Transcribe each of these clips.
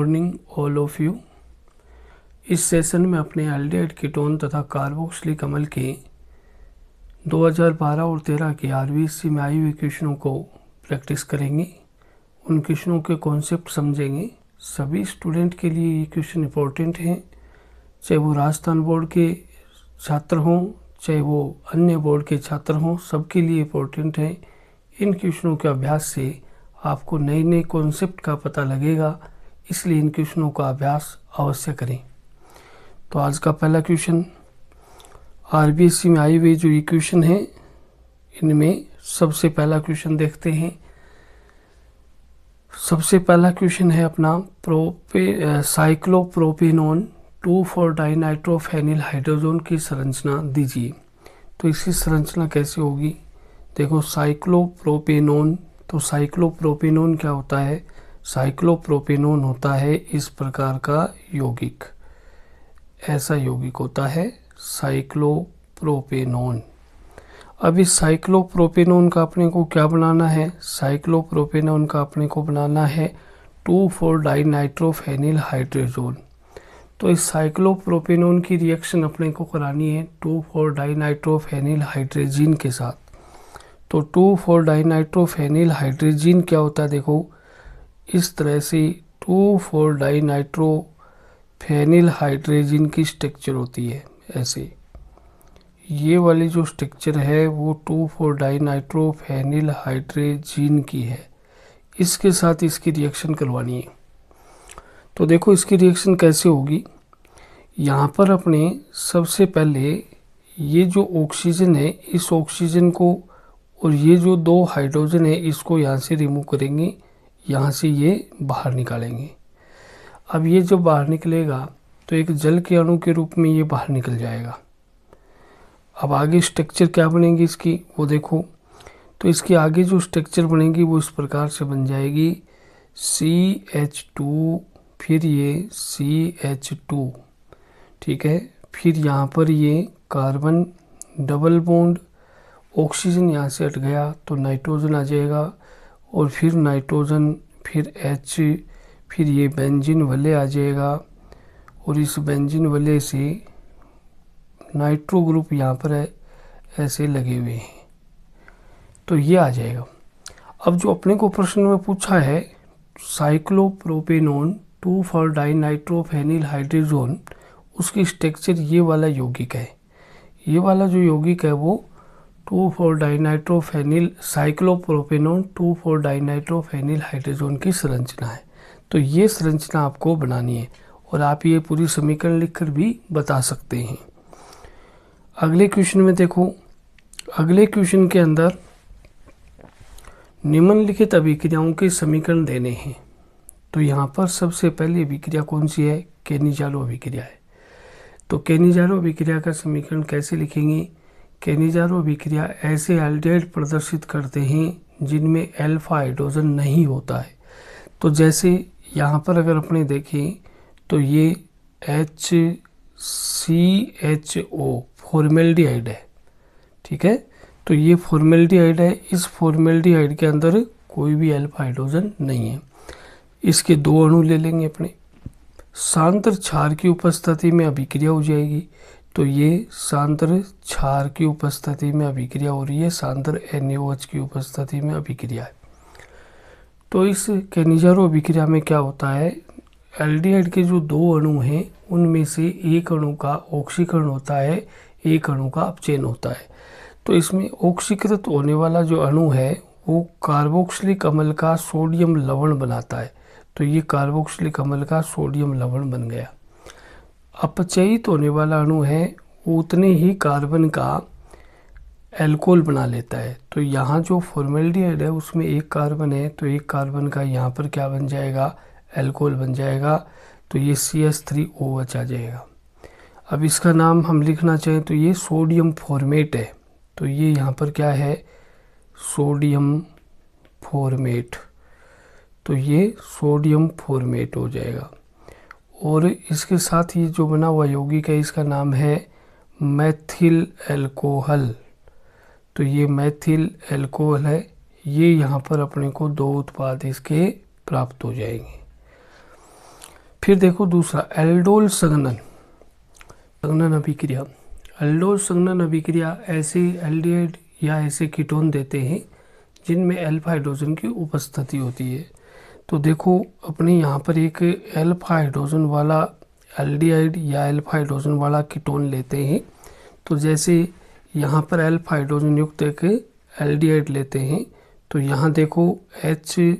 Morning all of you. इस session में अपने एल्डिहाइड कीटोन तथा कार्बोक्सिलिक अम्ल के 2012 और 13 की आरबीएससी में आई हुए क्वेश्चनों को प्रैक्टिस करेंगे। उन क्वेश्चनों के कॉन्सेप्ट समझेंगे। सभी स्टूडेंट के लिए ये क्वेश्चन इम्पोर्टेंट हैं, चाहे वो राजस्थान बोर्ड के छात्र हों चाहे वो अन्य बोर्ड के छात्र हों, सबके लिए इम्पोर्टेंट है। इन क्वेश्चनों के अभ्यास से आपको नए नए कॉन्सेप्ट का पता लगेगा, इसलिए इन क्वेश्चनों का अभ्यास अवश्य करें। तो आज का पहला क्वेश्चन आरबीएससी में आई हुई जो इक्वेशन है, इनमें सबसे पहला क्वेश्चन देखते हैं। सबसे पहला क्वेश्चन है अपना साइक्लोप्रोपेनॉन 2,4-डाइनाइट्रोफेनिल हाइड्रोजन की संरचना दीजिए। तो इसकी संरचना कैसे होगी? देखो, साइक्लोप्रोपेनॉन, तो साइक्लोप्रोपेनॉन क्या होता है? साइक्लोप्रोपेनॉन होता है इस प्रकार का यौगिक, ऐसा यौगिक होता है साइक्लोप्रोपेनॉन। अब इस साइक्लोप्रोपेनॉन का अपने को क्या बनाना है? साइक्लोप्रोपेनॉन का अपने को बनाना है 2,4-डाइनाइट्रोफेनिल हाइड्रोजन। तो इस साइक्लोप्रोपेनॉन की रिएक्शन अपने को करानी है 2,4-डाइनाइट्रोफेनिल हाइड्रोजन के साथ। तो 2,4-डाइनाइट्रोफेनिल हाइड्रोजन क्या होता है? देखो, इस तरह से 2,4-डाइनाइट्रोफेनिल हाइड्रोजन की स्ट्रक्चर होती है। ऐसे ये वाली जो स्ट्रक्चर है वो 2,4-डाइनाइट्रोफेनिल हाइड्रोजन की है। इसके साथ इसकी रिएक्शन करवानी है। तो देखो, इसकी रिएक्शन कैसे होगी। यहाँ पर अपने सबसे पहले ये जो ऑक्सीजन है, इस ऑक्सीजन को और ये जो दो हाइड्रोजन है इसको यहाँ से रिमूव करेंगे, यहाँ से ये बाहर निकालेंगे। अब ये जब बाहर निकलेगा तो एक जल के अणु के रूप में ये बाहर निकल जाएगा। अब आगे स्ट्रक्चर क्या बनेगी इसकी, वो देखो। तो इसकी आगे जो स्ट्रक्चर बनेगी वो इस प्रकार से बन जाएगी CH2, फिर ये CH2, ठीक है। फिर यहाँ पर ये कार्बन डबल बॉन्ड, ऑक्सीजन यहाँ से हट गया तो नाइट्रोजन आ जाएगा, और फिर नाइट्रोजन, फिर H, फिर ये बेंजीन वलय आ जाएगा, और इस बेंजीन वलय से नाइट्रो ग्रुप यहाँ पर है ऐसे लगे हुए हैं, तो ये आ जाएगा। अब जो अपने को प्रश्न में पूछा है साइक्लोप्रोपेनॉन 2,4-डाइनाइट्रोफेनिल हाइड्रोजन, उसकी स्ट्रक्चर ये वाला यौगिक है। ये वाला जो यौगिक है वो 2,4-डाइनाइट्रोफेनिल साइक्लोप्रोपेनॉन 2,4-डाइनाइट्रोफेनिल हाइड्रोजन की संरचना है। तो ये संरचना आपको बनानी है, और आप ये पूरी समीकरण लिखकर भी बता सकते हैं। अगले क्वेश्चन में देखो, अगले क्वेश्चन के अंदर निम्नलिखित अभिक्रियाओं के समीकरण देने हैं। तो यहाँ पर सबसे पहली अभिक्रिया कौन सी है? केनिजारो अभिक्रिया है। तो केनिजारो अभिक्रिया का समीकरण कैसे लिखेंगे? केनिजारो अभिक्रिया ऐसे एल्डिहाइड प्रदर्शित करते हैं जिनमें अल्फा हाइड्रोजन नहीं होता है। तो जैसे यहाँ पर अगर अपने देखें तो ये HCHO फॉर्मेल्डिहाइड है, ठीक है। तो ये फॉर्मेल्डिहाइड है, इस फॉर्मेल्डिहाइड के अंदर कोई भी अल्फा हाइड्रोजन नहीं है। इसके दो अणु ले लेंगे अपने, सांद्र क्षार की उपस्थिति में अभिक्रिया हो जाएगी। तो ये सांद्र क्षार की उपस्थिति में अभिक्रिया हो रही है, सांद्र NaOH की उपस्थिति में अभिक्रिया है। तो इस केनिजारो अभिक्रिया में क्या होता है, एल्डिहाइड के जो दो अणु हैं उनमें से एक अणु का ऑक्सीकरण होता है, एक अणु का अपचयन होता है। तो इसमें ऑक्सीकृत होने वाला जो अणु है वो कार्बोक्सिलिक अम्ल का सोडियम लवण बनाता है। तो ये कार्बोक्सिलिक अम्ल का सोडियम लवण बन गया। अपचयित होने वाला अणु है वो उतने ही कार्बन का एल्कोहल बना लेता है। तो यहाँ जो फॉर्मेल्डिहाइड है उसमें एक कार्बन है, तो एक कार्बन का यहाँ पर क्या बन जाएगा? एल्कोहल बन जाएगा। तो ये CH3OH आ जाएगा। अब इसका नाम हम लिखना चाहें तो ये सोडियम फॉर्मेट है। तो ये यहाँ पर क्या है? Sodium format. तो ये सोडियम फॉर्मेट हो जाएगा। और इसके साथ ये जो बना हुआ यौगिक है इसका नाम है मैथिल एल्कोहल। तो ये मैथिल एल्कोहल है। ये यहाँ पर अपने को दो उत्पाद इसके प्राप्त हो जाएंगे। फिर देखो दूसरा एल्डोल संघनन अभिक्रिया। एल्डोल संघनन अभिक्रिया ऐसे एल्डिहाइड या ऐसे कीटोन देते हैं जिनमें अल्फा हाइड्रोजन की उपस्थिति होती है। तो देखो अपने यहाँ पर एक अल्फा हाइड्रोजन वाला एल्डिहाइड या अल्फा हाइड्रोजन वाला कीटोन लेते हैं। तो जैसे यहाँ पर अल्फा हाइड्रोजन युक्त एक एल्डिहाइड लेते हैं, तो यहाँ देखो HCOH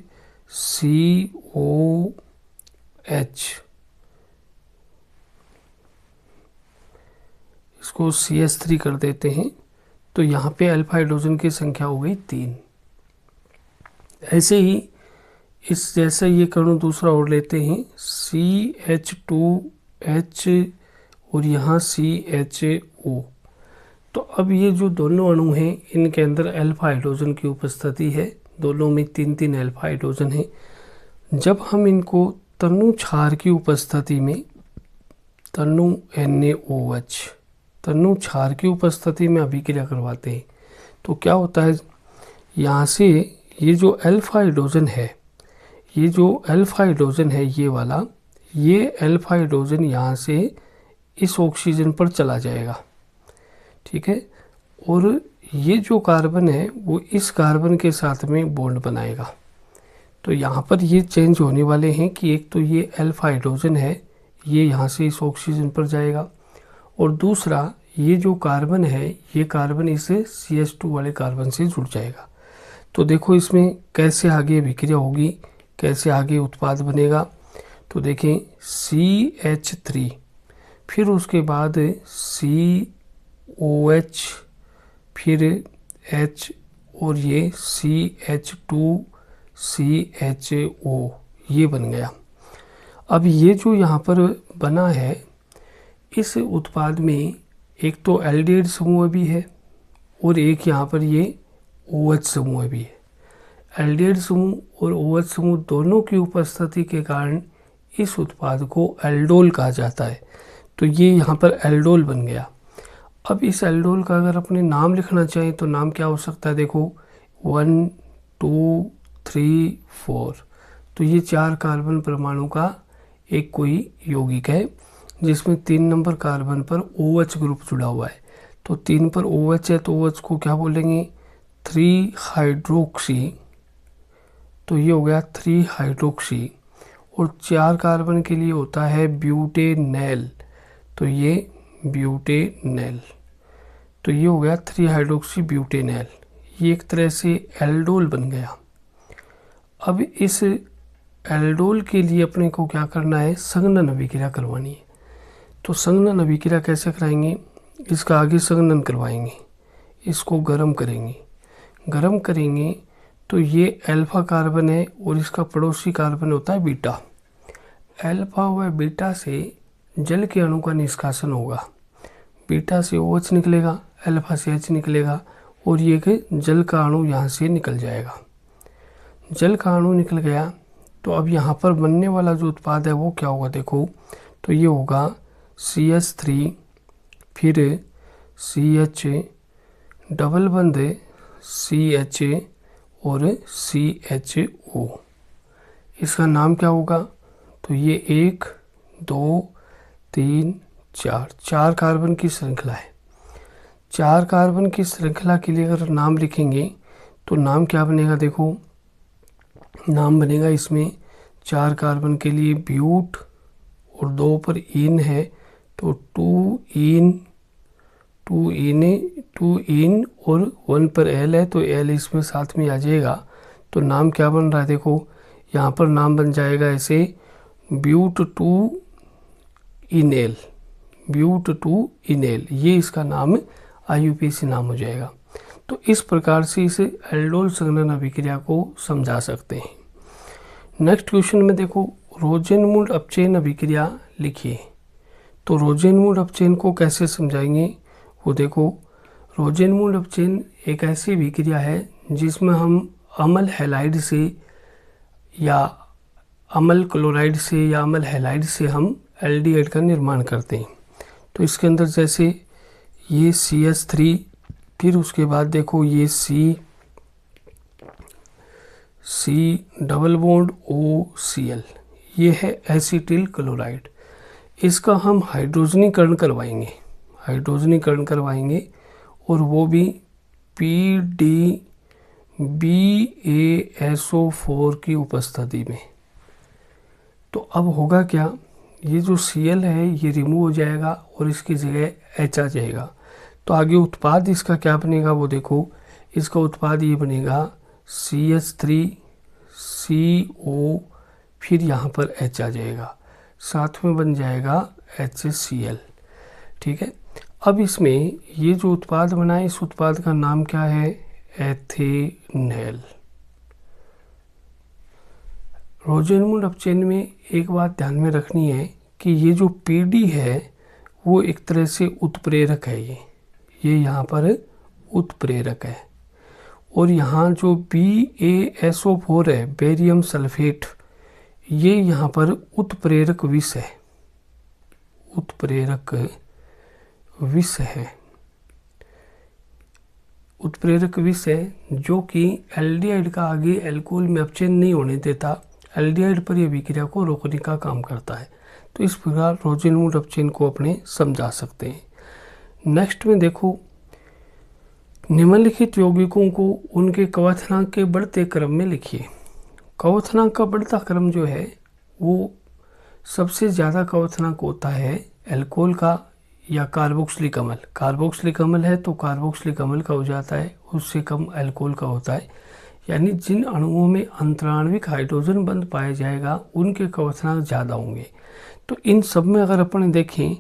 इसको CH3 कर देते हैं, तो यहाँ पे अल्फा हाइड्रोजन की संख्या हो गई 3। ऐसे ही इस जैसे ये कणु दूसरा और लेते हैं CH2H और यहाँ CHO। तो अब ये जो दोनों अणु हैं इनके अंदर अल्फा हाइड्रोजन की उपस्थिति है, दोनों में 3-3 अल्फा हाइड्रोजन है। जब हम इनको तनु क्षार की उपस्थिति में तनु NaOH तनु क्षार की उपस्थिति में अभिक्रिया करवाते हैं, तो क्या होता है, यहाँ से ये जो अल्फा हाइड्रोजन है, ये जो अल्फा हाइड्रोजन है ये वाला, ये अल्फा हाइड्रोजन यहाँ से इस ऑक्सीजन पर चला जाएगा, ठीक है। और ये जो कार्बन है वो इस कार्बन के साथ में बॉन्ड बनाएगा। तो यहाँ पर ये चेंज होने वाले हैं कि एक तो ये अल्फा हाइड्रोजन है ये यहाँ से इस ऑक्सीजन पर जाएगा, और दूसरा ये जो कार्बन है ये कार्बन इस CH2 वाले कार्बन से जुड़ जाएगा। तो देखो इसमें कैसे आगे अभिक्रिया होगी, कैसे आगे उत्पाद बनेगा। तो देखें CH3, फिर उसके बाद COH, फिर H और ये CH2CHO ये बन गया। अब ये जो यहाँ पर बना है इस उत्पाद में एक तो एल्डिहाइड समूह भी है और एक यहाँ पर ये OH समूह भी है। एल्डिहाइड समूह और OH समूह दोनों की उपस्थिति के कारण इस उत्पाद को एल्डोल कहा जाता है। तो ये यहाँ पर एल्डोल बन गया। अब इस एल्डोल का अगर अपने नाम लिखना चाहें तो नाम क्या हो सकता है, देखो 1 2 3 4। तो ये 4 कार्बन परमाणु का एक कोई यौगिक है जिसमें 3 नंबर कार्बन पर OH ग्रुप जुड़ा हुआ है। तो 3 पर OH है तो OH को क्या बोलेंगे, 3 हाइड्रोक्सी। तो ये हो गया 3 हाइड्रोक्सी। और 4 कार्बन के लिए होता है ब्यूटेनॉल। तो ये ब्यूटेनॉल, तो ये हो गया 3 हाइड्रोक्सी ब्यूटेनॉल। ये एक तरह से एल्डोल बन गया। अब इस एल्डोल के लिए अपने को क्या करना है, संघनन अभिक्रिया करवानी है। तो संघनन अभिक्रिया कैसे कराएंगे, इसका आगे संघनन करवाएंगे, इसको गर्म करेंगे। गर्म करेंगे तो ये अल्फा कार्बन है और इसका पड़ोसी कार्बन होता है बीटा। अल्फा व बीटा से जल के अणु का निष्कासन होगा। बीटा से OH निकलेगा, अल्फा से H निकलेगा और ये कि जल का अणु यहाँ से निकल जाएगा। जल का अणु निकल गया तो अब यहाँ पर बनने वाला जो उत्पाद है वो क्या होगा, देखो तो ये होगा CH3, फिर CH डबल बंद CH और CHO। इसका नाम क्या होगा, तो ये 1 2 3 4 कार्बन की श्रृंखला है। 4 कार्बन की श्रृंखला के लिए अगर नाम लिखेंगे तो नाम क्या बनेगा, देखो नाम बनेगा इसमें 4 कार्बन के लिए ब्यूट और 2 पर इन है तो 2 इन और 1 पर L है तो L इसमें साथ में आ जाएगा। तो नाम क्या बन रहा है, देखो यहाँ पर नाम बन जाएगा ऐसे ब्यूट 2 इनेल, ब्यूट 2 इनेल, ये इसका नाम IUPAC नाम हो जाएगा। तो इस प्रकार से इसे एल्डोल संघनन अभिक्रिया को समझा सकते हैं। नेक्स्ट क्वेश्चन में देखो रोजेनमुंड अपचयन अभिक्रिया लिखिए। तो रोजेनमुंड अपचयन को कैसे समझाएंगे, वो देखो रोजेनमुंड अपचयन एक ऐसी अभिक्रिया है जिसमें हम अम्ल हैलाइड से या अम्ल क्लोराइड से या अम्ल हैलाइड से हम एल्डिहाइड का निर्माण करते हैं। तो इसके अंदर जैसे ये CH3, फिर उसके बाद देखो ये C डबल बॉन्ड OCl, ये है एसिटिल क्लोराइड। इसका हम हाइड्रोजनीकरण करवाएंगे, हाइड्रोजनीकरण करवाएंगे और वो भी PDBaSO4 की उपस्थिति में। तो अब होगा क्या, ये जो Cl है ये रिमूव हो जाएगा और इसकी जगह H आ जाएगा। तो आगे उत्पाद इसका क्या बनेगा वो देखो, इसका उत्पाद ये बनेगा CH3CO, फिर यहाँ पर H आ जाएगा, साथ में बन जाएगा HCl। ठीक है, अब इसमें ये जो उत्पाद बना है इस उत्पाद का नाम क्या है, एथेनॉल। रोजेनमूड अपचयन में एक बात ध्यान में रखनी है कि ये जो PD है वो एक तरह से उत्प्रेरक है, ये यहाँ पर उत्प्रेरक है। और यहाँ जो BaSO4 है, बेरियम सल्फेट, ये यहाँ पर उत्प्रेरक विष है, उत्प्रेरक विष है, उत्प्रेरक विष है जो कि एल्डिहाइड का आगे एल्कोहल में अपचयन नहीं होने देता, एल्डिहाइड पर यह विक्रिया को रोकने का काम करता है। तो इस प्रकार रोजेनमूड अपचयन को अपने समझा सकते हैं। नेक्स्ट में देखो, निम्नलिखित यौगिकों को उनके कवथनांक के बढ़ते क्रम में लिखिए। कवथनांक का बढ़ता क्रम जो है वो सबसे ज़्यादा कवथनांक होता है एल्कोहल का या कार्बोक्सिलिक अम्ल। कार्बोक्सिलिक अम्ल है तो कार्बोक्सिलिक अम्ल का हो जाता है, उससे कम एल्कोहल का होता है। यानी जिन अणुओं में अंतराण्विक हाइड्रोजन बंध पाया जाएगा उनके कवथनांक ज़्यादा होंगे। तो इन सब में अगर अपन देखें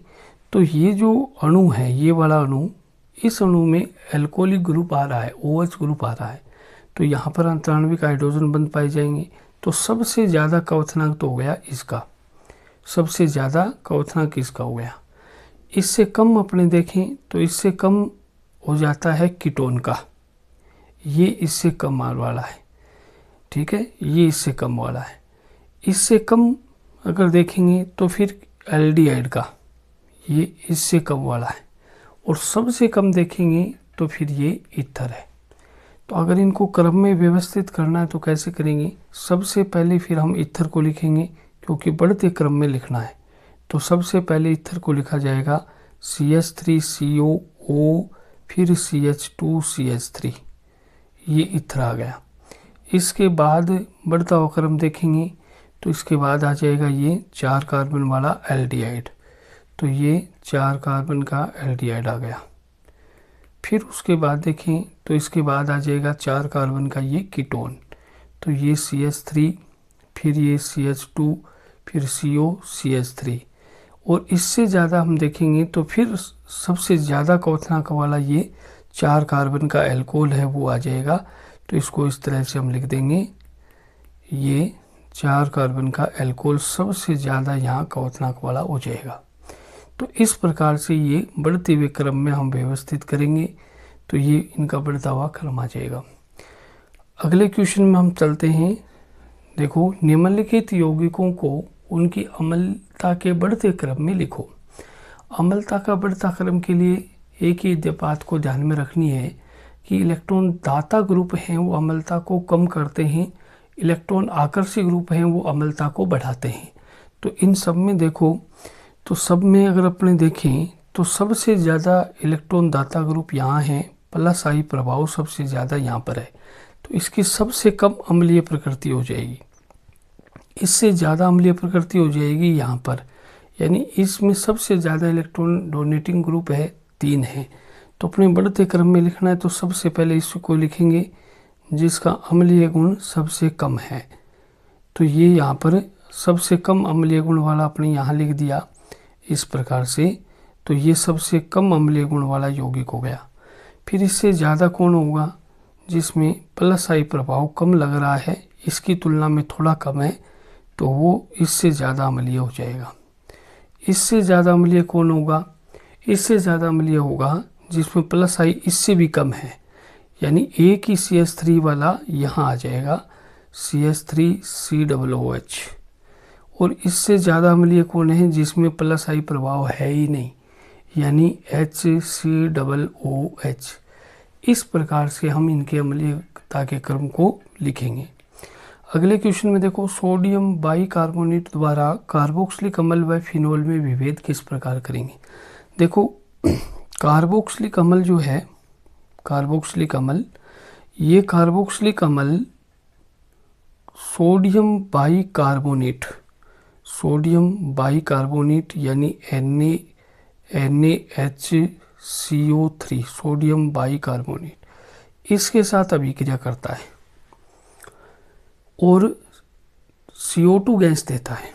तो ये जो अणु है, ये वाला अणु, इस अणु में एल्कोहलिक ग्रुप आ रहा है, OH ग्रुप आ रहा है, तो यहाँ पर अंतराण्विक हाइड्रोजन बंध पाए जाएंगे। तो सबसे ज़्यादा कवथनांक तो हो गया इसका, सबसे ज़्यादा कवथनांक इसका हो गया। इससे कम अपने देखें तो इससे कम हो जाता है कीटोन का, ये इससे कम वाला है। ठीक है, ये इससे कम वाला है। इससे कम अगर देखेंगे तो फिर एल्डिहाइड का, ये इससे कम वाला है। और सबसे कम देखेंगे तो फिर ये ईथर है। तो अगर इनको क्रम में व्यवस्थित करना है तो कैसे करेंगे, सबसे पहले फिर हम ईथर को लिखेंगे क्योंकि बढ़ते क्रम में लिखना है। तो सबसे पहले ईथर को लिखा जाएगा CH3COO, फिर CH2CH3, ये ईथर आ गया। इसके बाद बढ़ता हुआ क्रम देखेंगे तो इसके बाद आ जाएगा ये 4 कार्बन वाला एल्डिहाइड, तो ये 4 कार्बन का एल्डिहाइड आ गया। फिर उसके बाद देखें तो इसके बाद आ जाएगा 4 कार्बन का ये कीटोन, तो ये CH3, फिर ये CH2, फिर CO CH3। और इससे ज़्यादा हम देखेंगे तो फिर सबसे ज़्यादा कवथनांक वाला ये 4 कार्बन का एल्कोहल है वो आ जाएगा। तो इसको इस तरह से हम लिख देंगे, ये 4 कार्बन का एल्कोहल सबसे ज़्यादा यहाँ कवथनांक वाला हो जाएगा। तो इस प्रकार से ये बढ़ते हुए क्रम में हम व्यवस्थित करेंगे तो ये इनका बढ़ता हुआ क्रम आ जाएगा। अगले क्वेश्चन में हम चलते हैं। देखो, निम्नलिखित यौगिकों को उनकी अम्लता के बढ़ते क्रम में लिखो। अम्लता का बढ़ता क्रम के लिए एक ही बात को ध्यान में रखनी है कि इलेक्ट्रॉन दाता ग्रुप हैं वो अम्लता को कम करते हैं, इलेक्ट्रॉन आकर्षी ग्रुप हैं वो अम्लता को बढ़ाते हैं। तो इन सब में देखो, तो सब में अगर अपने देखें तो सबसे ज़्यादा इलेक्ट्रॉन दाता ग्रुप यहाँ है, प्लस आई प्रभाव सबसे ज़्यादा यहाँ पर है, तो इसकी सबसे कम अम्लीय प्रकृति हो जाएगी। इससे ज़्यादा अम्लीय प्रकृति हो जाएगी यहाँ पर, यानी इसमें सबसे ज़्यादा इलेक्ट्रॉन डोनेटिंग ग्रुप है, 3 है। तो अपने बढ़ते क्रम में लिखना है तो सबसे पहले इसको लिखेंगे जिसका अम्लीय गुण सबसे कम है, तो ये यहाँ पर सबसे कम अम्लीय गुण वाला अपने यहाँ लिख दिया इस प्रकार से। तो ये सबसे कम अम्लीय गुण वाला यौगिक हो गया। फिर इससे ज़्यादा कौन होगा, जिसमें प्लस आई प्रभाव कम लग रहा है, इसकी तुलना में थोड़ा कम है, तो वो इससे ज़्यादा अम्लीय हो जाएगा। इससे ज़्यादा अम्लीय कौन होगा, इससे ज़्यादा अम्लीय होगा जिसमें प्लस आई इससे भी कम है, यानी एक ही CH3 वाला यहाँ आ जाएगा, CH3COOH। और इससे ज़्यादा अम्लीय कौन है, जिसमें प्लस आई प्रभाव है ही नहीं, यानी HCOOH। इस प्रकार से हम इनके अम्लीयता के क्रम को लिखेंगे। अगले क्वेश्चन में देखो, सोडियम बाइकार्बोनेट द्वारा कार्बोक्सिलिक अम्ल व फिनोल में विभेद किस प्रकार करेंगे। देखो कार्बोक्सिलिक अम्ल जो है, कार्बोक्सिलिक अम्ल, ये कार्बोक्सिलिक अम्ल सोडियम बाइकार्बोनेट यानी NaHCO3 सोडियम बाइकार्बोनेट, इसके साथ अभिक्रिया करता है और CO2 गैस देता है।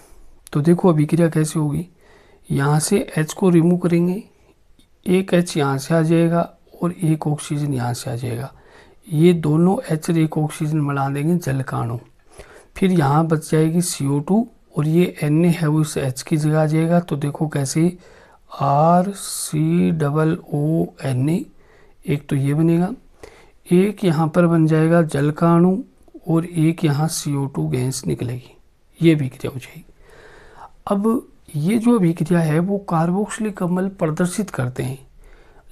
तो देखो अभिक्रिया कैसे होगी, यहाँ से H को रिमूव करेंगे, एक H यहाँ से आ जाएगा और एक ऑक्सीजन यहाँ से आ जाएगा, ये दोनों H और एक ऑक्सीजन बना देंगे जल का अणु। फिर यहाँ बच जाएगी CO2 और ये Na है वो इस H की जगह आ जाएगा। तो देखो कैसे, RCOONA, एक तो ये बनेगा, एक यहाँ पर बन जाएगा जल का अणु और एक यहाँ CO2 गैस निकलेगी, ये अभिक्रिया हो जाएगी। अब ये जो अभिक्रिया है वो कार्बोक्सिलिक अम्ल प्रदर्शित करते हैं,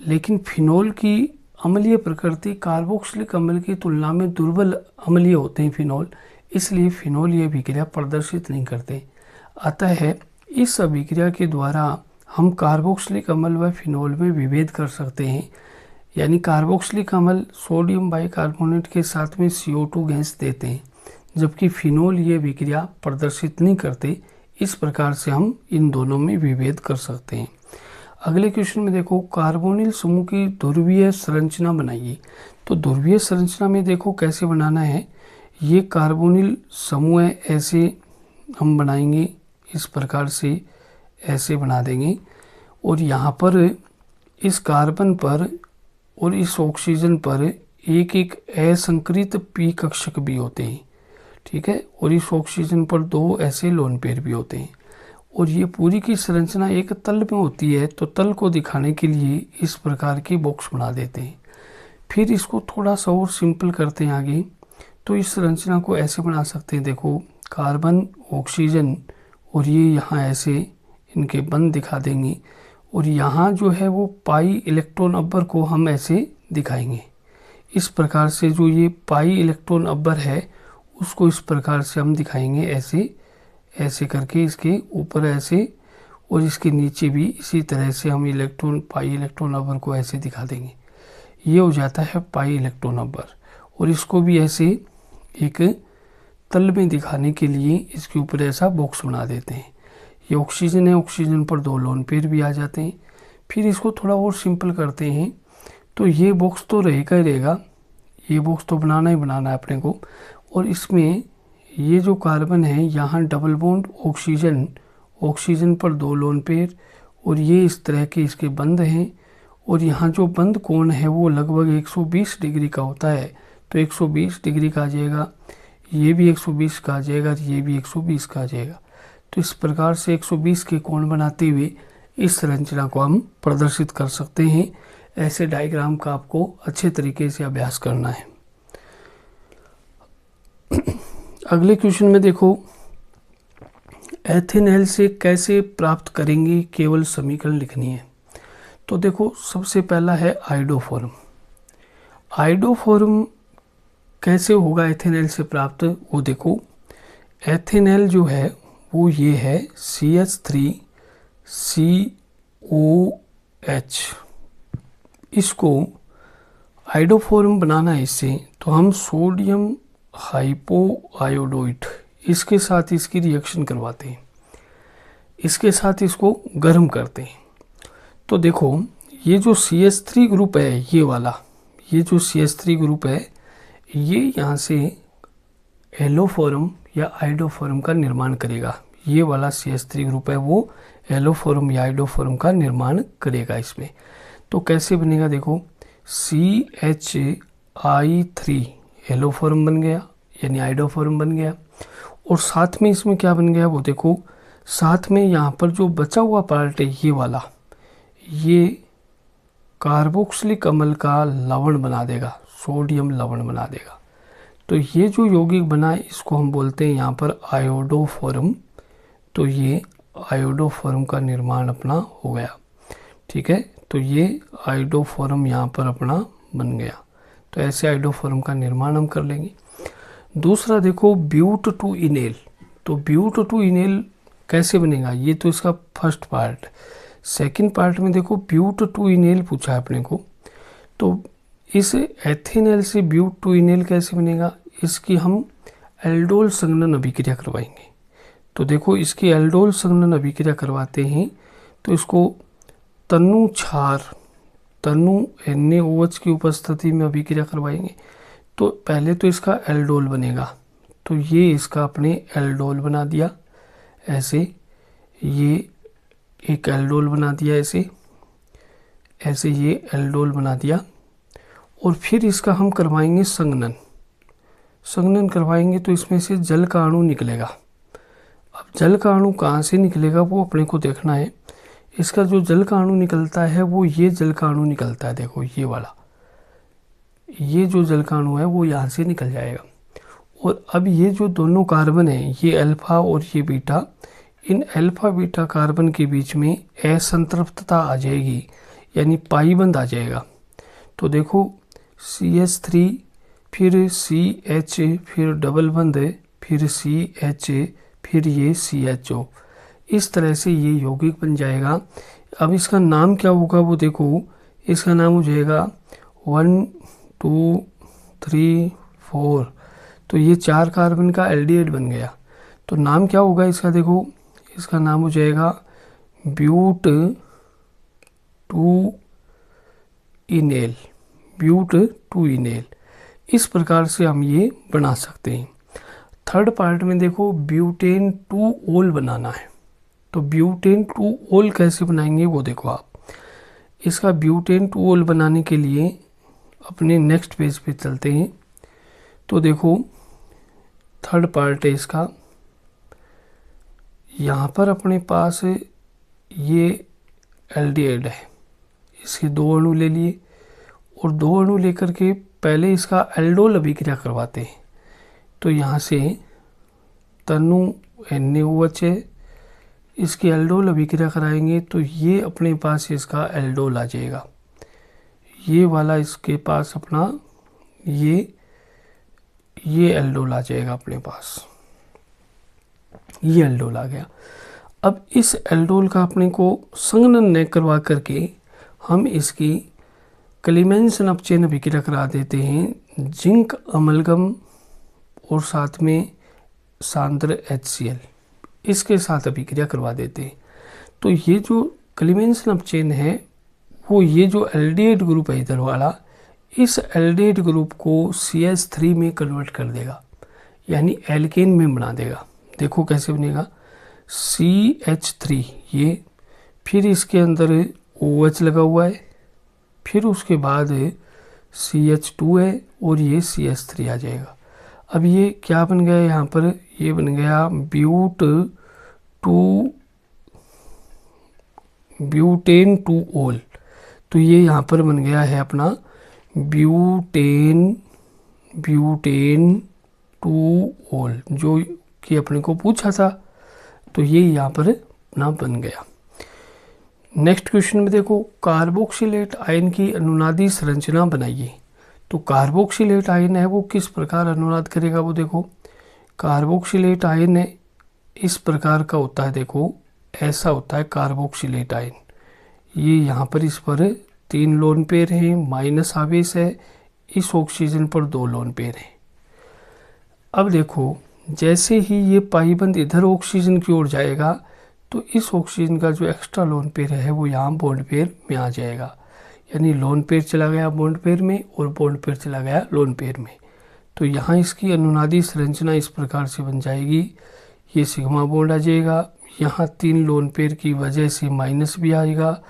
लेकिन फिनोल की अम्लीय प्रकृति कार्बोक्सिलिक अम्ल की तुलना में दुर्बल अम्लीय होते हैं फिनोल, इसलिए फिनोल ये अभिक्रिया प्रदर्शित नहीं करते। अतः इस अभिक्रिया के द्वारा हम कार्बोक्सिलिक अम्ल व फिनोल में विभेद कर सकते हैं, यानी कार्बोक्सिलिक अम्ल सोडियम बाइकार्बोनेट के साथ में CO2 गैस देते हैं, जबकि फिनोल ये अभिक्रिया प्रदर्शित नहीं करते। इस प्रकार से हम इन दोनों में विभेद कर सकते हैं। अगले क्वेश्चन में देखो, कार्बोनिल समूह की ध्रुवीय संरचना बनाइए। तो ध्रुवीय संरचना में देखो कैसे बनाना है, ये कार्बोनिल समूह है, ऐसे हम बनाएंगे, इस प्रकार से ऐसे बना देंगे और यहाँ पर इस कार्बन पर और इस ऑक्सीजन पर एक एक असंकृत पी कक्षक भी होते हैं, ठीक है, और इस ऑक्सीजन पर दो ऐसे लोन पेयर भी होते हैं और ये पूरी की संरचना एक तल में होती है। तो तल को दिखाने के लिए इस प्रकार की बॉक्स बना देते हैं। फिर इसको थोड़ा सा और सिंपल करते हैं आगे, तो इस संरचना को ऐसे बना सकते हैं, देखो कार्बन, ऑक्सीजन और ये यहाँ ऐसे इनके बंद दिखा देंगे और यहाँ जो है वो पाई इलेक्ट्रॉन अब्बर को हम ऐसे दिखाएंगे। इस प्रकार से जो ये पाई इलेक्ट्रॉन अब्बर है उसको इस प्रकार से हम दिखाएंगे, ऐसे ऐसे करके इसके ऊपर ऐसे और इसके नीचे भी इसी तरह से हम पाई इलेक्ट्रॉन अब्बर को ऐसे दिखा देंगे। ये हो जाता है पाई इलेक्ट्रॉन अब्बर। और इसको भी ऐसे एक तल में दिखाने के लिए इसके ऊपर ऐसा बॉक्स बना देते हैं। ये ऑक्सीजन है, ऑक्सीजन पर दो लोन पेयर भी आ जाते हैं। फिर इसको थोड़ा और सिंपल करते हैं, तो ये बॉक्स तो रहेगा ही रहेगा, ये बॉक्स तो बनाना ही बनाना है अपने को। और इसमें ये जो कार्बन है यहाँ डबल बॉन्ड ऑक्सीजन, ऑक्सीजन पर दो लोन पेयर और ये इस तरह के इसके बंद हैं और यहाँ जो बंद कोण है वो लगभग 120 डिग्री का होता है। तो 120 डिग्री का आ जाएगा, ये भी 120 का आ जाएगा, ये भी 120 का आ जाएगा। तो इस प्रकार से 120 के कोण बनाते हुए इस संरचना को हम प्रदर्शित कर सकते हैं। ऐसे डायग्राम का आपको अच्छे तरीके से अभ्यास करना है। अगले क्वेश्चन में देखो, एथेनॉल से कैसे प्राप्त करेंगे, केवल समीकरण लिखनी है। तो देखो सबसे पहला है आयोडोफॉर्म। आयोडोफॉर्म कैसे होगा एथेनॉल से प्राप्त, वो देखो एथेनॉल जो है वो ये है CH3COH। इसको आयोडोफॉर्म बनाना है इससे, तो हम सोडियम हाइपोआयोडोइड इसके साथ इसकी रिएक्शन करवाते हैं, इसके साथ इसको गर्म करते हैं। तो देखो ये जो CH3 ग्रुप है, ये वाला, ये जो CH3 ग्रुप है, ये यहाँ से एलोफॉर्म या आयोडोफॉर्म का निर्माण करेगा। ये वाला CH3 ग्रुप है वो एलोफॉर्म या आयोडोफॉर्म का निर्माण करेगा इसमें। तो कैसे बनेगा, देखो CHI3 एलोफॉर्म बन गया, यानी आयोडोफॉर्म बन गया। और साथ में इसमें क्या बन गया, वो देखो साथ में यहाँ पर जो बचा हुआ पार्ट है ये वाला, ये कार्बोक्सिलिक अम्ल का लवण बना देगा, सोडियम लवण बना देगा। तो ये जो यौगिक बना है इसको हम बोलते हैं यहाँ पर आयोडोफॉर्म। तो ये आयोडोफॉर्म का निर्माण अपना हो गया, ठीक है। तो ये आयोडोफॉर्म यहाँ पर अपना बन गया। तो ऐसे आयोडोफॉर्म का निर्माण हम कर लेंगे। दूसरा देखो ब्यूट टू इनेल, तो ब्यूट टू इनेल कैसे बनेगा, ये तो इसका फर्स्ट पार्ट। सेकंड पार्ट में देखो ब्यूट टू इनेल पूछा है अपने को, तो इस एथेनॉल से ब्यूट टू इनेल कैसे बनेगा, इसकी हम एल्डोल संघनन अभिक्रिया करवाएंगे। तो देखो इसकी एल्डोल संघनन अभिक्रिया करवाते हैं तो इसको तनु क्षार, तनु NaOH की उपस्थिति में अभिक्रिया करवाएंगे। तो पहले तो इसका एल्डोल बनेगा, तो ये इसका अपने एल्डोल बना दिया ऐसे, ये एक एल्डोल बना दिया ऐसे, ऐसे ये एल्डोल बना दिया। और फिर इसका हम करवाएंगे संघनन, संघनन करवाएंगे तो इसमें से जल का अणु निकलेगा। अब जल का अणु कहाँ से निकलेगा वो अपने को देखना है। इसका जो जल का अणु निकलता है वो ये जल का अणु निकलता है, देखो ये वाला, ये जो जल का अणु है वो यहाँ से निकल जाएगा। और अब ये जो दोनों कार्बन है, ये अल्फा और ये बीटा, इन अल्फा बीटा कार्बन के बीच में असंतृप्तता आ जाएगी, यानी पाई बंद आ जाएगा। तो देखो CH3 फिर CH फिर डबल बंद फिर CH फिर ये CHO, इस तरह से ये यौगिक बन जाएगा। अब इसका नाम क्या होगा वो देखो, इसका नाम हो जाएगा 1 2 3 4, तो ये 4 कार्बन का एल्डिहाइड बन गया। तो नाम क्या होगा इसका, देखो इसका नाम हो जाएगा ब्यूट टू इनेल, ब्यूट टू इनेल। इस प्रकार से हम ये बना सकते हैं। थर्ड पार्ट में देखो ब्यूटेन टू ओल बनाना है, तो ब्यूटेन टू ओल कैसे बनाएंगे वो देखो आप। इसका ब्यूटेन टू ओल बनाने के लिए अपने नेक्स्ट पेज पे चलते हैं। तो देखो थर्ड पार्ट है इसका, यहाँ पर अपने पास ये एल्डिहाइड है, इसके 2 अणु ले लिए और 2 अणु लेकर के पहले इसका एल्डोल अभिक्रिया करवाते हैं। तो यहाँ से तनु NaOH है, इसकी एल्डोल अभिक्रिया कराएंगे तो ये अपने पास इसका एल्डोल आ जाएगा, ये वाला इसके पास अपना ये एल्डोल आ जाएगा अपने पास, ये एल्डोल आ गया। अब इस एल्डोल का अपने को संघनन न करवा करके हम इसकी क्लीमेंसन अपचयन अभिक्रिया करा देते हैं जिंक अमलगम और साथ में सांद्र HCl, इसके साथ अभिक्रिया करवा देते हैं। तो ये जो क्लीमेंसन अपचयन है वो ये जो एल्डिहाइड ग्रुप है इधर वाला, इस एल्डिहाइड ग्रुप को CH3 में कन्वर्ट कर देगा, यानी एल्केन में बना देगा। देखो कैसे बनेगा, CH3 ये, फिर इसके अंदर OH लगा हुआ है, फिर उसके बाद CH2 है और ये CH3 आ जाएगा। अब ये क्या बन गया यहाँ पर, ये बन गया ब्यूटेन टू ओल। तो ये यहाँ पर बन गया है अपना ब्यूटेन टू ओल, जो कि अपने को पूछा था। तो ये यहाँ पर अपना बन गया। नेक्स्ट क्वेश्चन में देखो कार्बोक्सिलेट आयन की अनुनादी संरचना बनाइए। तो कार्बोक्सिलेट आयन है वो किस प्रकार अनुनाद करेगा वो देखो। कार्बोक्सिलेट आयन है इस प्रकार का होता है, देखो ऐसा होता है कार्बोक्सिलेट आयन। ये यहाँ पर इस पर 3 लोन पेयर हैं, माइनस आवेश है, इस ऑक्सीजन पर 2 लोन पेयर हैं। अब देखो जैसे ही ये पाईबंद इधर ऑक्सीजन की ओर जाएगा तो इस ऑक्सीजन का जो एक्स्ट्रा लोन पेयर है वो यहाँ बॉन्ड पेयर में आ जाएगा, यानी लोन पेयर चला गया बॉन्ड पेयर में और बॉन्ड पेयर चला गया लोन पेयर में। तो यहाँ इसकी अनुनादी संरचना इस प्रकार से बन जाएगी, ये सिग्मा बॉन्ड आ जाएगा, यहाँ 3 लोन पेयर की वजह से माइनस भी आएगा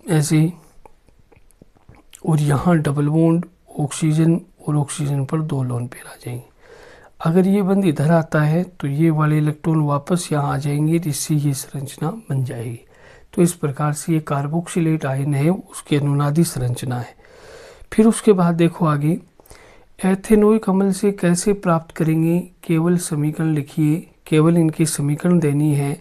ऐसे, और यहाँ डबल बॉन्ड ऑक्सीजन और ऑक्सीजन पर 2 लोन पेयर आ जाएंगे। अगर ये बंद इधर आता है तो ये वाले इलेक्ट्रॉन वापस यहाँ आ जाएंगे, जिससे ये संरचना बन जाएगी। तो इस प्रकार से ये कार्बोक्सिलेट आयन है उसकी अनुनादी संरचना है। फिर उसके बाद देखो आगे एथेनोइक अम्ल से कैसे प्राप्त करेंगे, केवल समीकरण लिखिए, केवल इनकी समीकरण देनी है।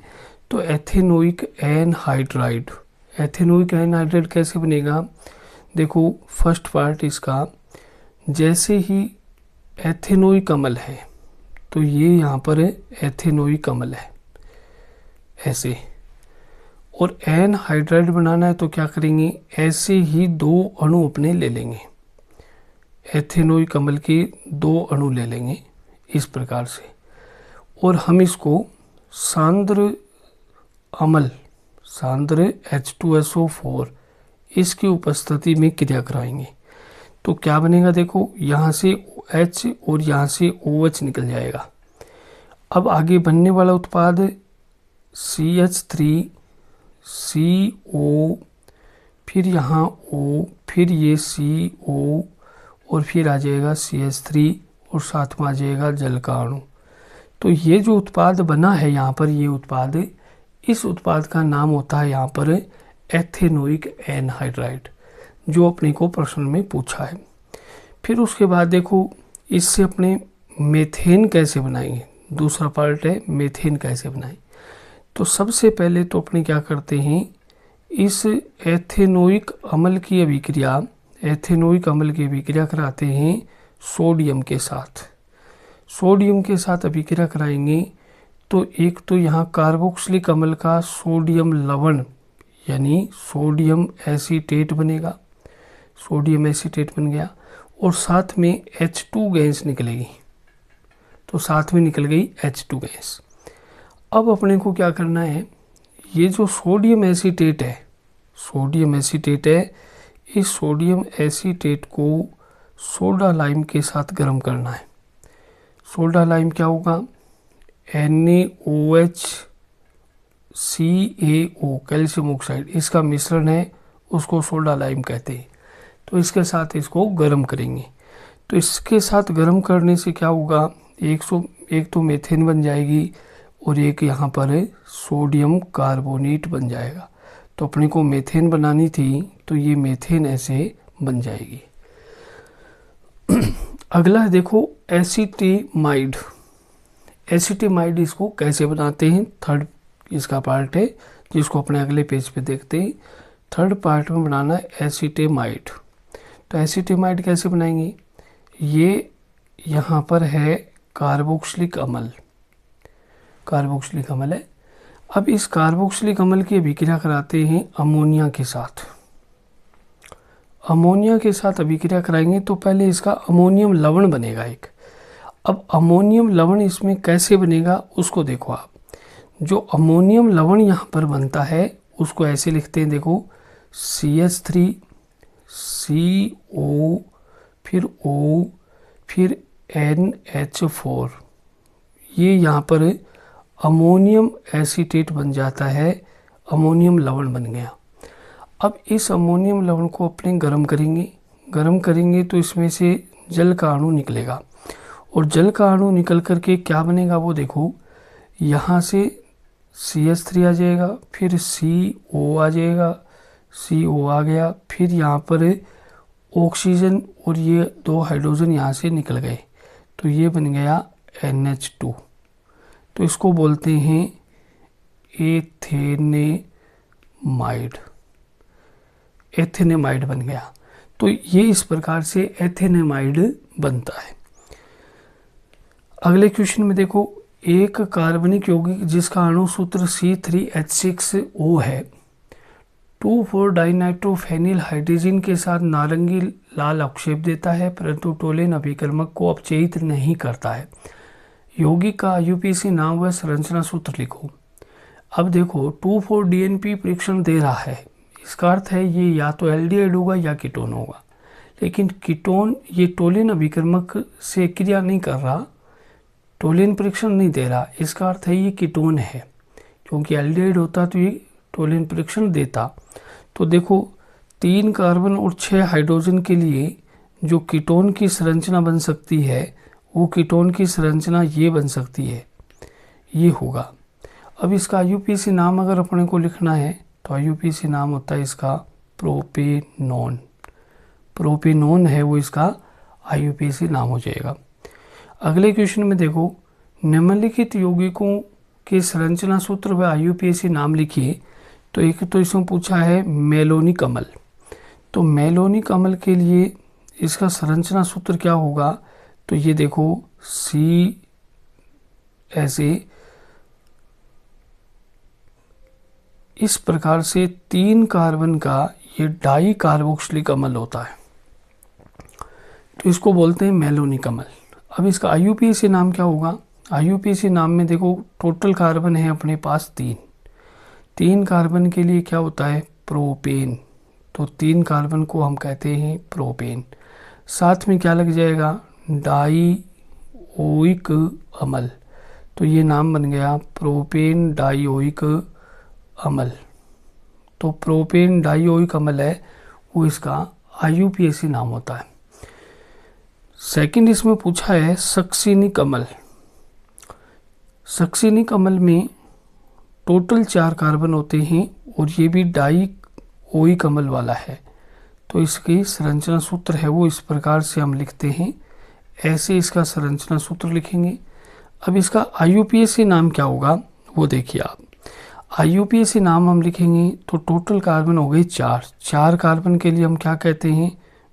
तो एथेनोइक एनहाइड्राइड, एथेनोइक एनहाइड्राइड कैसे बनेगा, देखो फर्स्ट पार्ट इसका, जैसे ही एथेनोइक अम्ल है, तो ये यहाँ पर एथेनोइक अम्ल है ऐसे। और एन हाइड्राइड बनाना है तो क्या करेंगे, ऐसे ही 2 अणु अपने ले लेंगे, एथेनोइक अम्ल के 2 अणु ले लेंगे इस प्रकार से। और हम इसको सांद्र अम्ल, सांद्र H2SO4 इसकी उपस्थिति में क्रिया कराएंगे तो क्या बनेगा, देखो यहाँ से H और यहाँ से OH निकल जाएगा। अब आगे बनने वाला उत्पाद CH3CO, फिर यहाँ O, फिर ये CO और फिर आ जाएगा CH3 और साथ में आ जाएगा जल का अणु। तो ये जो उत्पाद बना है यहाँ पर, ये उत्पाद, इस उत्पाद का नाम होता है यहाँ पर एथेनोइक एनहाइड्राइड, जो अपने को प्रश्न में पूछा है। फिर उसके बाद देखो इससे अपने मेथेन कैसे बनाएंगे, दूसरा पार्ट है मेथेन कैसे बनाएं। तो सबसे पहले तो अपने क्या करते हैं, इस एथेनोइक अम्ल की अभिक्रिया, एथेनोइक अम्ल की अभिक्रिया कराते हैं सोडियम के साथ। सोडियम के साथ अभिक्रिया कराएंगे तो एक तो यहाँ कार्बोक्सिलिक अम्ल का सोडियम लवण यानी सोडियम एसीटेट बनेगा, सोडियम एसीटेट बन गया, और साथ में H2 गैस निकलेगी, तो साथ में निकल गई H2 गैस। अब अपने को क्या करना है, ये जो सोडियम एसीटेट है, सोडियम एसीटेट है, इस सोडियम एसीटेट को सोडा लाइम के साथ गर्म करना है। सोडा लाइम क्या होगा, NaOH कैल्शियम ऑक्साइड, इसका मिश्रण है, उसको सोडा लाइम कहते हैं। तो इसके साथ इसको गर्म करेंगे। तो इसके साथ गर्म करने से क्या होगा, एक तो मेथेन बन जाएगी और एक यहाँ पर सोडियम कार्बोनेट बन जाएगा। तो अपने को मेथेन बनानी थी तो ये मेथेन ऐसे बन जाएगी। अगला है देखो एसीटेमाइड। एसीटेमाइड इसको कैसे बनाते हैं, थर्ड इसका पार्ट है जिसको अपने अगले पेज पे देखते हैं। थर्ड पार्ट में बनाना है एसीटेमाइड। तो एसीटेमाइड कैसे बनाएंगे, ये यहाँ पर है कार्बोक्सिलिक अम्ल, कार्बोक्सिलिक अम्ल है। अब इस कार्बोक्सिलिक अम्ल की अभिक्रिया कराते हैं अमोनिया के साथ। अमोनिया के साथ अभिक्रिया कराएंगे तो पहले इसका अमोनियम लवण बनेगा एक। अब अमोनियम लवण इसमें कैसे बनेगा उसको देखो आप। जो अमोनियम लवण यहाँ पर बनता है उसको ऐसे लिखते हैं, देखो CH3 CO फिर O फिर NH4, ये यहाँ पर अमोनियम एसीटेट बन जाता है, अमोनियम लवण बन गया। अब इस अमोनियम लवण को अपने गर्म करेंगे तो इसमें से जल का अणु निकलेगा, और जल का अणु निकल करके क्या बनेगा वो देखो, यहाँ से CH3 आ जाएगा, फिर CO आ जाएगा, CO आ गया, फिर यहाँ पर ऑक्सीजन और ये 2 हाइड्रोजन यहाँ से निकल गए, तो ये बन गया NH2। तो इसको बोलते हैं एथेनेमाइड, एथेनेमाइड बन गया। तो ये इस प्रकार से एथेनेमाइड बनता है। अगले क्वेश्चन में देखो, एक कार्बनिक यौगिक जिसका अणु सूत्र C3H6O है 2,4-डाइनाइट्रोफेनिल हाइड्रोजन के साथ नारंगी लाल अवक्षेप देता है, परंतु टोलेन अभिकर्मक को अपचयित नहीं करता है। यौगिक का IUPAC नाम व संरचना सूत्र लिखो। अब देखो 2,4-DNP परीक्षण दे रहा है, इसका अर्थ है ये या तो एल्डिहाइड होगा या कीटोन होगा। लेकिन कीटोन, ये टोलेन अभिकर्मक से क्रिया नहीं कर रहा, टोलेन परीक्षण नहीं दे रहा, इसका अर्थ है ये कीटोन है। क्योंकि एल्डिहाइड होता तो ये टोलेन परीक्षण देता। तो देखो 3 कार्बन और 6 हाइड्रोजन के लिए जो कीटोन की संरचना बन सकती है वो कीटोन की संरचना ये बन सकती है, ये होगा। अब इसका IUPAC नाम अगर अपने को लिखना है तो IUPAC नाम होता है इसका प्रोपेनॉन। प्रोपेनॉन है वो इसका IUPAC नाम हो जाएगा। अगले क्वेश्चन में देखो, निम्नलिखित यौगिकों के संरचना सूत्र व IUPAC नाम लिखिए। तो एक तो इसमें पूछा है मेलोनिक अम्ल। तो मेलोनिक अम्ल के लिए इसका संरचना सूत्र क्या होगा, तो ये देखो C ऐसे इस प्रकार से 3 कार्बन का ये डाई कार्बोक्सिलिक अम्ल होता है, तो इसको बोलते हैं मेलोनिक अम्ल। अब इसका IUPAC नाम क्या होगा? IUPAC नाम में देखो टोटल कार्बन है अपने पास 3 कार्बन के लिए क्या होता है? प्रोपेन। तो 3 कार्बन को हम कहते हैं प्रोपेन। साथ में क्या लग जाएगा? डाईओइक अम्ल। तो ये नाम बन गया प्रोपेन डाईओइक अम्ल। तो प्रोपेन डाईओइक अम्ल है वो इसका IUPAC नाम होता है। सेकंड इसमें पूछा है सक्सिनिक अम्ल। सक्सिनिक अम्ल में टोटल 4 कार्बन होते हैं और ये भी डाईओइक अम्ल वाला है। तो इसकी संरचना सूत्र है वो इस प्रकार से हम लिखते हैं, ऐसे इसका संरचना सूत्र लिखेंगे। अब इसका IUPAC नाम क्या होगा वो देखिए आप। IUPAC नाम हम लिखेंगे तो टोटल कार्बन हो गए 4 कार्बन के लिए हम क्या कहते हैं?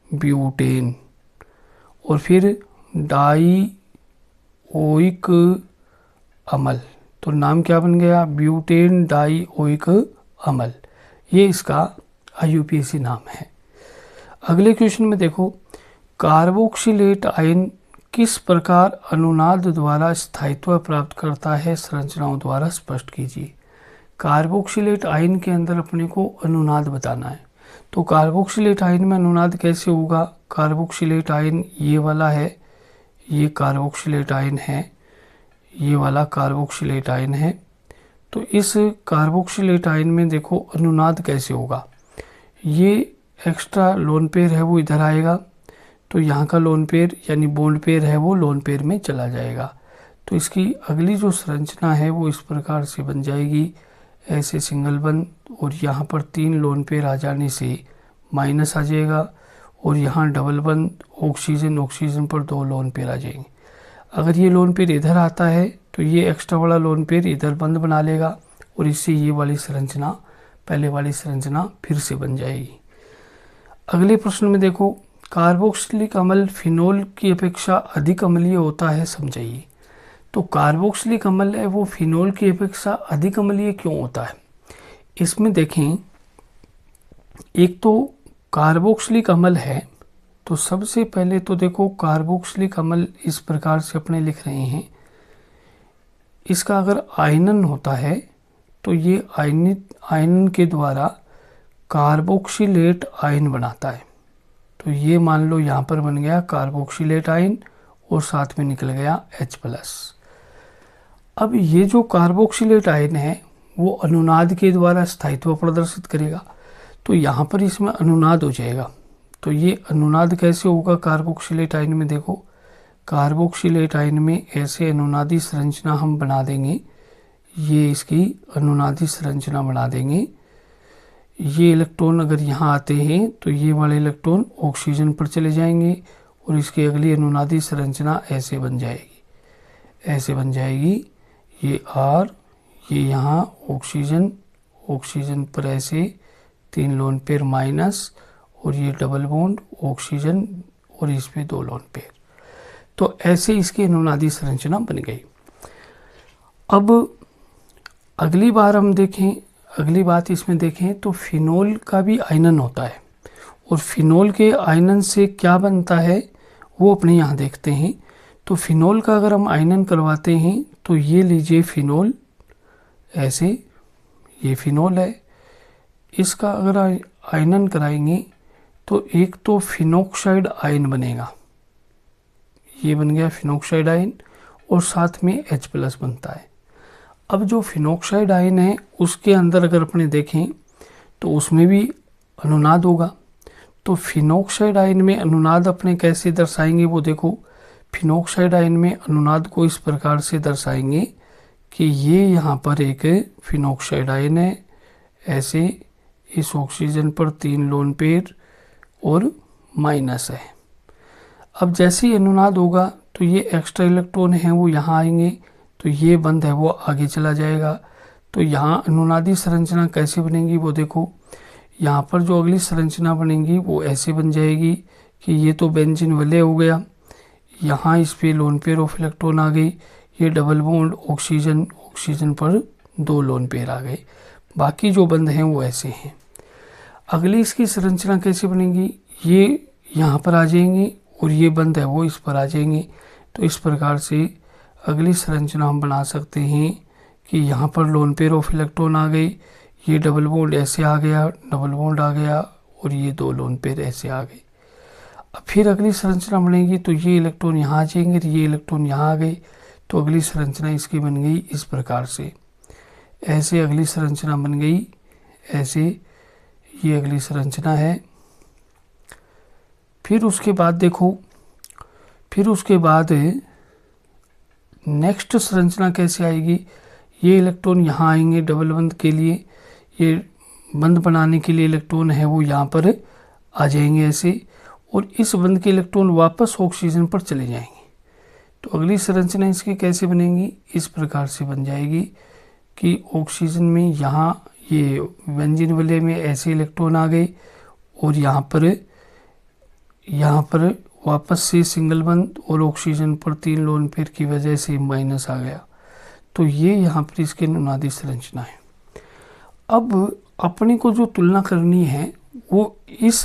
ब्यूटेन। और फिर डाईओइक अम्ल, तो नाम क्या बन गया? ब्यूटेन डाईओइक अम्ल। ये इसका IUPAC नाम है। अगले क्वेश्चन में देखो, कार्बोक्सिलेट आयन किस प्रकार अनुनाद द्वारा स्थायित्व प्राप्त करता है? संरचनाओं द्वारा स्पष्ट कीजिए। कार्बोक्सिलेट आयन के अंदर अपने को अनुनाद बताना है, तो कार्बोक्सिलेट आयन में अनुनाद कैसे होगा? कार्बोक्सिलेट आयन ये वाला है, ये कार्बोक्सिलेट आयन है, ये वाला कार्बोक्सिलेट आयन है। तो इस कार्बोक्सिलेट आयन में देखो अनुनाद कैसे होगा? ये एक्स्ट्रा लोन पेयर है वो इधर आएगा, तो यहाँ का लोन पेयर यानी बॉन्ड पेयर है वो लोन पेयर में चला जाएगा। तो इसकी अगली जो संरचना है वो इस प्रकार से बन जाएगी, ऐसे सिंगल बंद, और यहाँ पर 3 लोन पेयर आ जाने से माइनस आ जाएगा, और यहाँ डबल बंद, ऑक्सीजन ऑक्सीजन पर 2 लोन पेयर आ जाएंगे। अगर ये लोन पेयर इधर आता है तो ये एक्स्ट्रा वाला लोन पेयर इधर बंद बना लेगा, और इससे ये वाली संरचना, पहले वाली संरचना फिर से बन जाएगी। अगले प्रश्न में देखो, कार्बोक्सिलिक अम्ल फिनोल की अपेक्षा अधिक अम्लीय होता है, समझाइए। तो कार्बोक्सिलिक अम्ल है वो फिनोल की अपेक्षा अधिक अम्लीय क्यों होता है? इसमें देखें, एक तो कार्बोक्सिलिक अम्ल है, तो सबसे पहले तो देखो कार्बोक्सिलिक अम्ल इस प्रकार से अपने लिख रहे हैं, इसका अगर आयनन होता है तो ये आयनन के द्वारा कार्बोक्सिलेट आयन बनाता है। तो ये मान लो यहाँ पर बन गया कार्बोक्सिलेट आयन और साथ में निकल गया H+। अब ये जो कार्बोक्सिलेट आयन है वो अनुनाद के द्वारा स्थायित्व प्रदर्शित करेगा, तो यहाँ पर इसमें अनुनाद हो जाएगा। तो ये अनुनाद कैसे होगा कार्बोक्सिलेट आयन में? देखो कार्बोक्सिलेट आयन में ऐसे अनुनादी संरचना हम बना देंगे, ये इसकी अनुनादी संरचना बना देंगे। ये इलेक्ट्रॉन अगर यहाँ आते हैं तो ये वाले इलेक्ट्रॉन ऑक्सीजन पर चले जाएंगे, और इसकी अगली अनुनादी संरचना ऐसे बन जाएगी, ऐसे बन जाएगी। ये R, ये यहाँ ऑक्सीजन, ऑक्सीजन पर ऐसे 3 लोन पेयर माइनस, और ये डबल बॉन्ड ऑक्सीजन और इस पे 2 लोन पेयर। तो ऐसे इसकी अनुनादी संरचना बन गई। अब अगली बार हम देखें, अगली बात इसमें देखें तो फिनोल का भी आयनन होता है, और फिनोल के आयनन से क्या बनता है वो अपने यहाँ देखते हैं। तो फिनोल का अगर हम आयनन करवाते हैं तो ये लीजिए फिनोल, ऐसे ये फिनोल है, इसका अगर आयनन कराएंगे तो एक तो फिनोक्साइड आयन बनेगा, ये बन गया फिनोक्साइड आयन, और साथ में H+ बनता है। अब जो फिनोक्साइड आयन है उसके अंदर अगर अपने देखें तो उसमें भी अनुनाद होगा। तो फिनोक्साइड आयन में अनुनाद अपने कैसे दर्शाएंगे वो देखो, फिनोक्साइड आयन में अनुनाद को इस प्रकार से दर्शाएंगे कि ये यहाँ पर एक फिनोक्साइड आयन है, ऐसे इस ऑक्सीजन पर 3 लोन पेयर और माइनस है। अब जैसे ही अनुनाद होगा तो ये एक्स्ट्रा इलेक्ट्रॉन हैं वो यहाँ आएंगे, तो ये बंद है वो आगे चला जाएगा। तो यहाँ अनुनादी संरचना कैसे बनेगी वो देखो, यहाँ पर जो अगली संरचना बनेगी वो ऐसे बन जाएगी कि ये तो बेंजीन वलय हो गया, यहाँ इस पे लोन पेयर ऑफ इलेक्ट्रॉन आ गई, ये डबल बॉन्ड ऑक्सीजन ऑक्सीजन पर 2 लोन पेयर आ गए। बाकी जो बंध हैं वो ऐसे हैं। अगली इसकी संरचना कैसे बनेगी, ये यहाँ पर आ जाएंगे और ये बंध है वो इस पर आ जाएंगे। तो इस प्रकार से अगली संरचना हम बना सकते हैं कि यहाँ पर लोन पेयर ऑफ इलेक्ट्रॉन आ गई, ये डबल बॉन्ड ऐसे आ गया, डबल बॉन्ड आ गया और ये 2 लोन पेयर ऐसे आ गए। अब फिर अगली संरचना बनेगी तो ये इलेक्ट्रॉन यहाँ आ जाएंगे, ये इलेक्ट्रॉन यहाँ आ गए। तो अगली संरचना इसकी बन गई इस प्रकार से, ऐसे अगली संरचना बन गई ऐसे, ये अगली संरचना है। फिर उसके बाद देखो, फिर उसके बाद नेक्स्ट संरचना कैसे आएगी, ये इलेक्ट्रॉन यहाँ आएंगे डबल बंध के लिए, ये बंध बनाने के लिए इलेक्ट्रॉन है वो यहाँ पर आ जाएंगे ऐसे, और इस बंध के इलेक्ट्रॉन वापस ऑक्सीजन पर चले जाएंगे। तो अगली संरचना इसकी कैसे बनेगी, इस प्रकार से बन जाएगी कि ऑक्सीजन में यहाँ ये बेंजीन वाले में ऐसे इलेक्ट्रॉन आ गए और यहाँ पर वापस से सिंगल बंध और ऑक्सीजन पर 3 लोन पेयर की वजह से माइनस आ गया। तो ये यहाँ पर इसके अनुनादी संरचना है। अब अपने को जो तुलना करनी है वो इस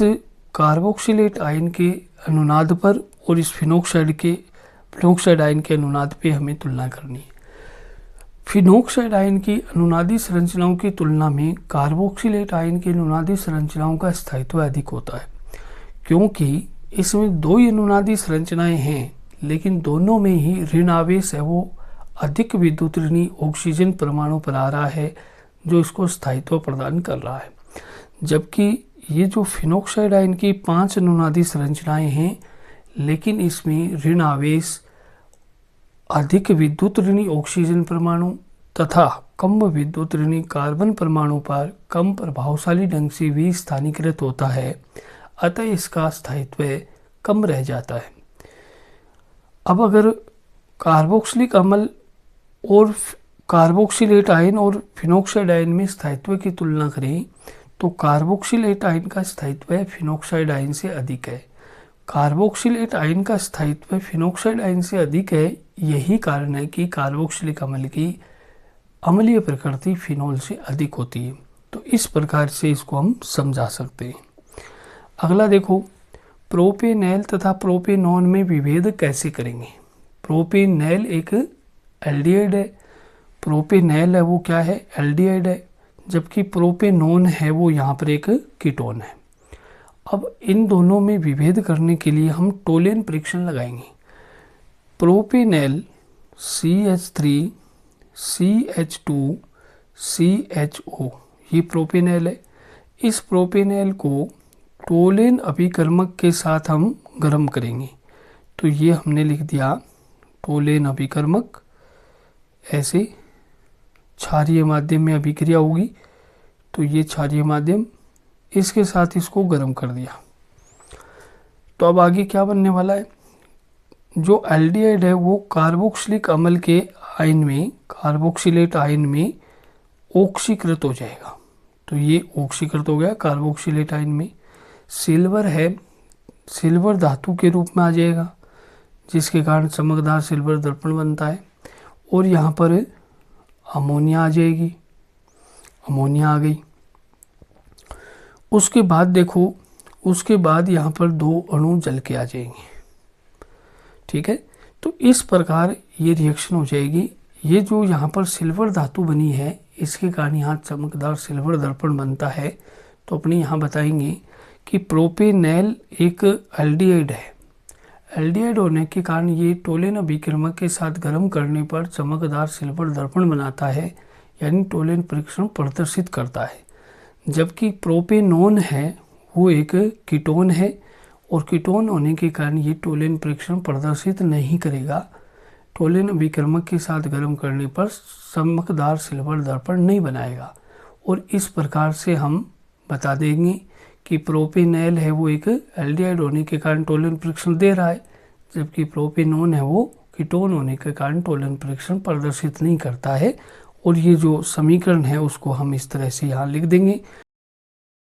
कार्बोक्सिलेट आयन के अनुनाद पर और इस फिनोक्साइड आयन के अनुनाद पे हमें तुलना करनी है। फिनोक्साइड आयन की अनुनादी संरचनाओं की तुलना में कार्बोक्सिलेट आयन की अनुनादी संरचनाओं का स्थायित्व अधिक होता है, क्योंकि इसमें 2 ही अनुनादी संरचनाएं हैं, लेकिन दोनों में ही ऋण आवेश है वो अधिक विद्युत ऋणी ऑक्सीजन परमाणु पर आ रहा है, जो इसको स्थायित्व प्रदान कर रहा है। जबकि ये जो फिनोक्साइड आयन की 5 अनुनादी संरचनाएं हैं, लेकिन इसमें ऋण आवेश अधिक विद्युत ऋणी ऑक्सीजन परमाणु तथा कम विद्युत ऋणी कार्बन परमाणु पर कम प्रभावशाली ढंग से भी स्थानीकृत होता है, अतः इसका स्थायित्व कम रह जाता है। अब अगर कार्बोक्सिलिक अम्ल और कार्बोक्सिलेट आयन और फिनोक्साइड आयन में स्थायित्व की तुलना करें तो कार्बोक्सिलेट आयन का स्थायित्व फिनोक्साइड आयन से अधिक है। कार्बोक्सिलेट आयन का स्थायित्व फिनोक्साइड आयन से अधिक है, यही कारण है कि कार्बोक्सिलिक अम्ल की अम्लीय प्रकृति फिनोल से अधिक होती है। तो इस प्रकार से इसको हम समझा सकते हैं। अगला देखो, प्रोपेनॉल तथा प्रोपेनॉन में विभेद कैसे करेंगे। प्रोपेनॉल एक एल्डिहाइड है, प्रोपेनॉल है वो क्या है, एल्डिहाइड है, जबकि प्रोपेनॉन है वो यहाँ पर एक कीटोन है। अब इन दोनों में विभेद करने के लिए हम टोलेन परीक्षण लगाएंगे। प्रोपेनॉल CH3 CH2 CHO ये प्रोपेनॉल है। इस प्रोपेनॉल को टोलेन अभिकर्मक के साथ हम गर्म करेंगे। तो ये हमने लिख दिया टोलेन अभिकर्मक, ऐसे क्षारीय माध्यम में अभिक्रिया होगी, तो ये क्षारीय माध्यम, इसके साथ इसको गर्म कर दिया। तो अब आगे क्या बनने वाला है, जो एल्डिहाइड है वो कार्बोक्सिलिक अम्ल के आयन में, कार्बोक्सिलेट आयन में ऑक्सीकृत हो जाएगा। तो ये ऑक्सीकृत हो गया कार्बोक्सिलेट आयन में। सिल्वर है, सिल्वर धातु के रूप में आ जाएगा, जिसके कारण चमकदार सिल्वर दर्पण बनता है। और यहाँ पर अमोनिया आ जाएगी, अमोनिया आ गई। उसके बाद देखो, उसके बाद यहाँ पर 2 अणु जल के आ जाएंगे, ठीक है। तो इस प्रकार ये रिएक्शन हो जाएगी। ये जो यहाँ पर सिल्वर धातु बनी है, इसके कारण यहाँ चमकदार सिल्वर दर्पण बनता है। तो अपने यहाँ बताएंगे कि प्रोपेनॉल एक एल्डिहाइड है। एल्डिहाइड होने के कारण ये टोलेन अभिकर्मक के साथ गर्म करने पर चमकदार सिल्वर दर्पण बनाता है, यानी टोलेन परीक्षण प्रदर्शित करता है। जबकि प्रोपेनॉन है वो एक कीटोन है, और कीटोन होने के कारण ये टोलेन परीक्षण प्रदर्शित नहीं करेगा। टोलेन अभिकर्मक के साथ गर्म करने पर चमकदार सिल्वर दर्पण नहीं बनाएगा। और इस प्रकार से हम बता देंगे कि प्रोपेनॉल है वो एक एल्डिहाइड होने के कारण टोलेन परीक्षण दे रहा है, जबकि प्रोपेनॉन है वो कीटोन होने के कारण टोलेन परीक्षण प्रदर्शित नहीं करता है। और ये जो समीकरण है उसको हम इस तरह से यहाँ लिख देंगे।